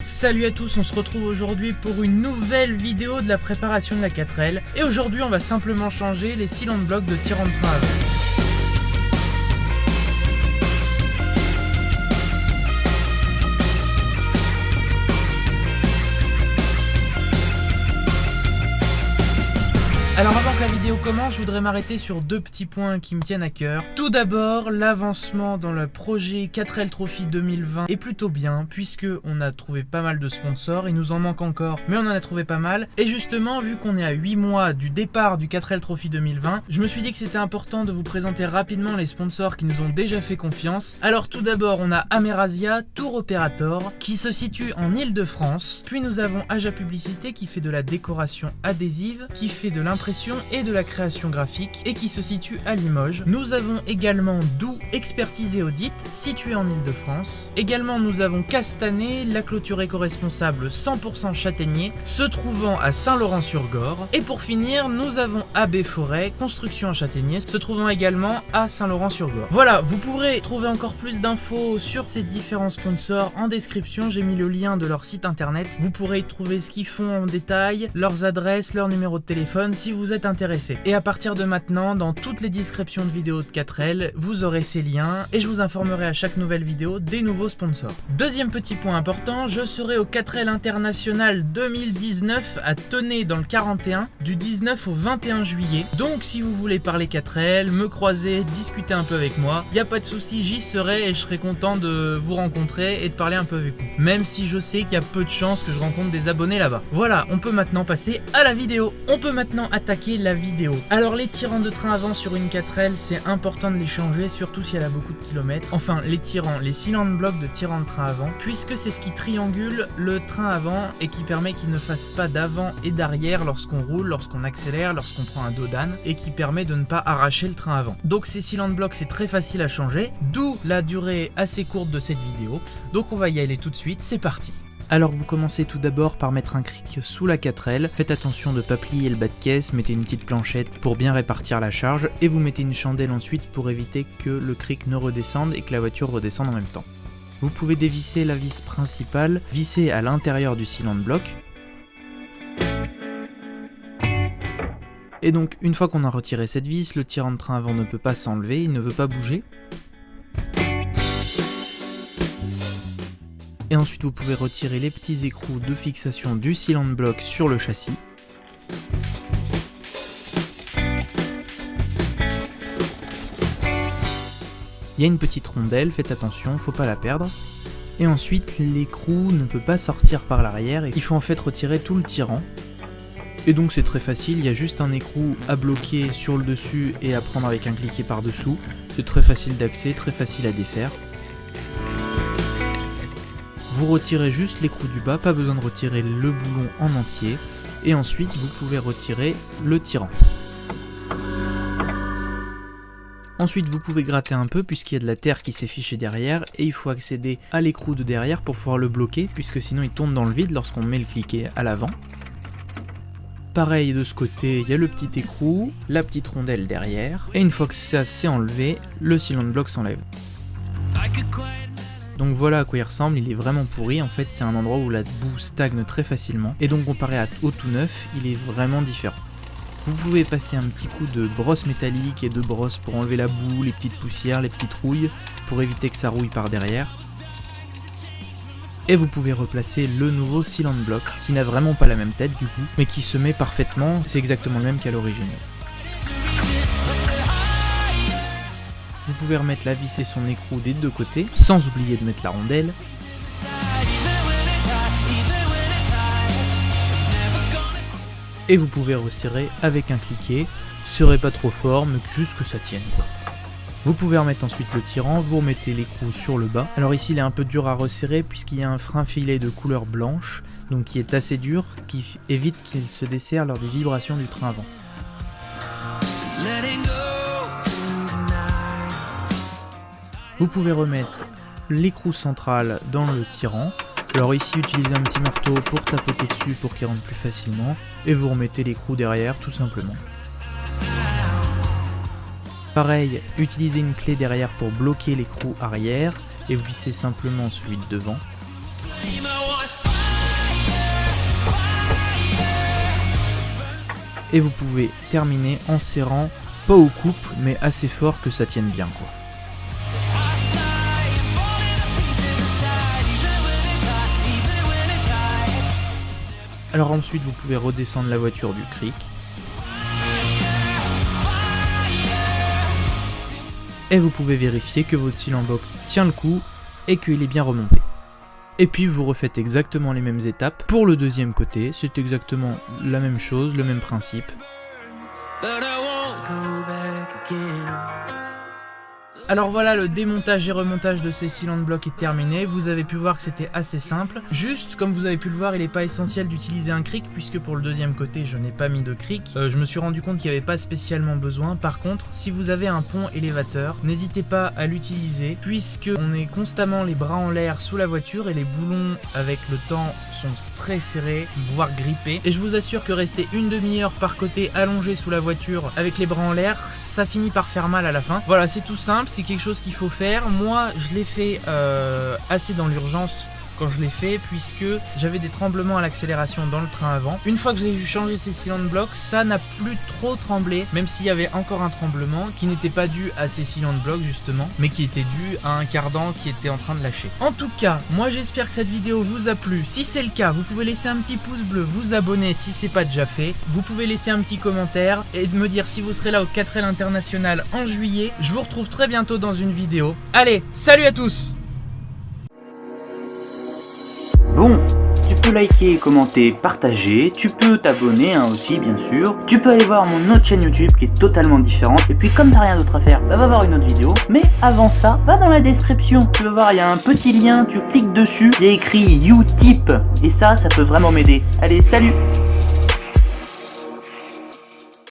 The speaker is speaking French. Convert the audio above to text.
Salut à tous, on se retrouve aujourd'hui pour une nouvelle vidéo de la préparation de la 4L. Et aujourd'hui on va simplement changer les cylindres blocs de tirant de train avant. Alors avant que la vidéo commence, je voudrais m'arrêter sur deux petits points qui me tiennent à cœur. Tout d'abord, l'avancement dans le projet 4L Trophy 2020 est plutôt bien puisque on a trouvé pas mal de sponsors, il nous en manque encore mais on en a trouvé pas mal. Et justement, vu qu'on est à 8 mois du départ du 4L Trophy 2020, je me suis dit que c'était important de vous présenter rapidement les sponsors qui nous ont déjà fait confiance. Alors tout d'abord, on a Amerasia Tour Operator qui se situe en Île-de-France. Puis nous avons Aja Publicité qui fait de la décoration adhésive, qui fait de l'impression et de la création graphique et qui se situe à Limoges. Nous avons également Doux Expertise et Audit situé en Île-de-France. Également nous avons Castanet, la clôture éco-responsable 100% châtaignier se trouvant à Saint-Laurent-sur-Gorre. Et pour finir, nous avons AB Forêt, construction en châtaignier se trouvant également à Saint-Laurent-sur-Gorre. Voilà, vous pourrez trouver encore plus d'infos sur ces différents sponsors en description. J'ai mis le lien de leur site internet. Vous pourrez y trouver ce qu'ils font en détail, leurs adresses, leur numéro de téléphone si vous êtes intéressé. Et à partir de maintenant, dans toutes les descriptions de vidéos de 4L, vous aurez ces liens et je vous informerai à chaque nouvelle vidéo des nouveaux sponsors. Deuxième petit point important, je serai au 4L International 2019 à Tenay dans le 41 du 19 au 21 juillet. Donc si vous voulez parler 4L, me croiser, discuter un peu avec moi, il n'y a pas de souci, j'y serai et je serai content de vous rencontrer et de parler un peu avec vous. Même si je sais qu'il y a peu de chances que je rencontre des abonnés là-bas. Voilà, on peut maintenant passer à la vidéo. On peut maintenant attaquer la vidéo. Alors les tirants de train avant sur une 4L, c'est important de les changer, surtout si elle a beaucoup de kilomètres. Enfin, les cylindres blocs de tirant de train avant, puisque c'est ce qui triangule le train avant et qui permet qu'il ne fasse pas d'avant et d'arrière lorsqu'on roule, lorsqu'on accélère, lorsqu'on prend un dos d'âne, et qui permet de ne pas arracher le train avant. Donc ces cylindres blocs, c'est très facile à changer, d'où la durée assez courte de cette vidéo. Donc on va y aller tout de suite, c'est parti. Alors vous commencez tout d'abord par mettre un cric sous la 4L, faites attention de ne pas plier le bas de caisse, mettez une petite planchette pour bien répartir la charge et vous mettez une chandelle ensuite pour éviter que le cric ne redescende et que la voiture redescende en même temps. Vous pouvez dévisser la vis principale, visser à l'intérieur du cylindre bloc. Et donc une fois qu'on a retiré cette vis, le tirant de train avant ne peut pas s'enlever, il ne veut pas bouger. Et ensuite vous pouvez retirer les petits écrous de fixation du cylindre bloc sur le châssis. Il y a une petite rondelle, faites attention, faut pas la perdre. Et ensuite l'écrou ne peut pas sortir par l'arrière, il faut en fait retirer tout le tirant. Et donc c'est très facile, il y a juste un écrou à bloquer sur le dessus et à prendre avec un cliquet par dessous. C'est très facile d'accès, très facile à défaire. Vous retirez juste l'écrou du bas, pas besoin de retirer le boulon en entier. Et ensuite, vous pouvez retirer le tirant. Ensuite, vous pouvez gratter un peu puisqu'il y a de la terre qui s'est fichée derrière. Et il faut accéder à l'écrou de derrière pour pouvoir le bloquer puisque sinon il tombe dans le vide lorsqu'on met le cliquet à l'avant. Pareil de ce côté, il y a le petit écrou, la petite rondelle derrière. Et une fois que ça s'est enlevé, le cylindre bloc s'enlève. Donc voilà à quoi il ressemble, il est vraiment pourri, en fait c'est un endroit où la boue stagne très facilement, et donc comparé au tout neuf, il est vraiment différent. Vous pouvez passer un petit coup de brosse métallique et de brosse pour enlever la boue, les petites poussières, les petites rouilles, pour éviter que ça rouille par derrière. Et vous pouvez replacer le nouveau cylindre bloc, qui n'a vraiment pas la même tête du coup, mais qui se met parfaitement, c'est exactement le même qu'à l'origine. Vous pouvez remettre la vis et son écrou des deux côtés, sans oublier de mettre la rondelle. Et vous pouvez resserrer avec un cliquet, serrez pas trop fort, mais juste que ça tienne quoi. Vous pouvez remettre ensuite le tirant, vous remettez l'écrou sur le bas. Alors ici il est un peu dur à resserrer puisqu'il y a un frein filet de couleur blanche, donc qui est assez dur, qui évite qu'il se desserre lors des vibrations du train avant. Vous pouvez remettre l'écrou central dans le tirant. Alors ici, utilisez un petit marteau pour tapoter dessus pour qu'il rentre plus facilement. Et vous remettez l'écrou derrière, tout simplement. Pareil, utilisez une clé derrière pour bloquer l'écrou arrière. Et vous vissez simplement celui de devant. et vous pouvez terminer en serrant, pas au couple, mais assez fort que ça tienne bien quoi. Alors ensuite vous pouvez redescendre la voiture du cric. Et vous pouvez vérifier que votre cylindre bloc tient le coup et qu'il est bien remonté. Et puis vous refaites exactement les mêmes étapes pour le deuxième côté, c'est exactement la même chose, le même principe. Alors voilà, le démontage et remontage de ces cylindres blocs est terminé. Vous avez pu voir que c'était assez simple. Juste, comme vous avez pu le voir, il n'est pas essentiel d'utiliser un cric puisque pour le deuxième côté, je n'ai pas mis de cric. Je me suis rendu compte qu'il n'y avait pas spécialement besoin. Par contre, si vous avez un pont élévateur, n'hésitez pas à l'utiliser puisque on est constamment les bras en l'air sous la voiture et les boulons avec le temps sont très serrés, voire grippés. Et je vous assure que rester une demi-heure par côté allongé sous la voiture avec les bras en l'air, ça finit par faire mal à la fin. Voilà, c'est tout simple. C'est quelque chose qu'il faut faire. Moi, je l'ai fait assez dans l'urgence quand je l'ai fait, puisque j'avais des tremblements à l'accélération dans le train avant. Une fois que j'ai changé ces cylindres blocs, ça n'a plus trop tremblé, même s'il y avait encore un tremblement qui n'était pas dû à ces cylindres blocs justement, mais qui était dû à un cardan qui était en train de lâcher. En tout cas, moi j'espère que cette vidéo vous a plu. Si c'est le cas, vous pouvez laisser un petit pouce bleu, vous abonner si c'est pas déjà fait. Vous pouvez laisser un petit commentaire et me dire si vous serez là au 4L International en juillet. Je vous retrouve très bientôt dans une vidéo. Allez, salut à tous! Bon, tu peux liker, commenter, partager, tu peux t'abonner aussi bien sûr, tu peux aller voir mon autre chaîne YouTube qui est totalement différente, et puis comme t'as rien d'autre à faire, bah va voir une autre vidéo, mais avant ça, va dans la description, tu vas voir il y a un petit lien, tu cliques dessus, il y a écrit Utip, et ça peut vraiment m'aider. Allez, salut!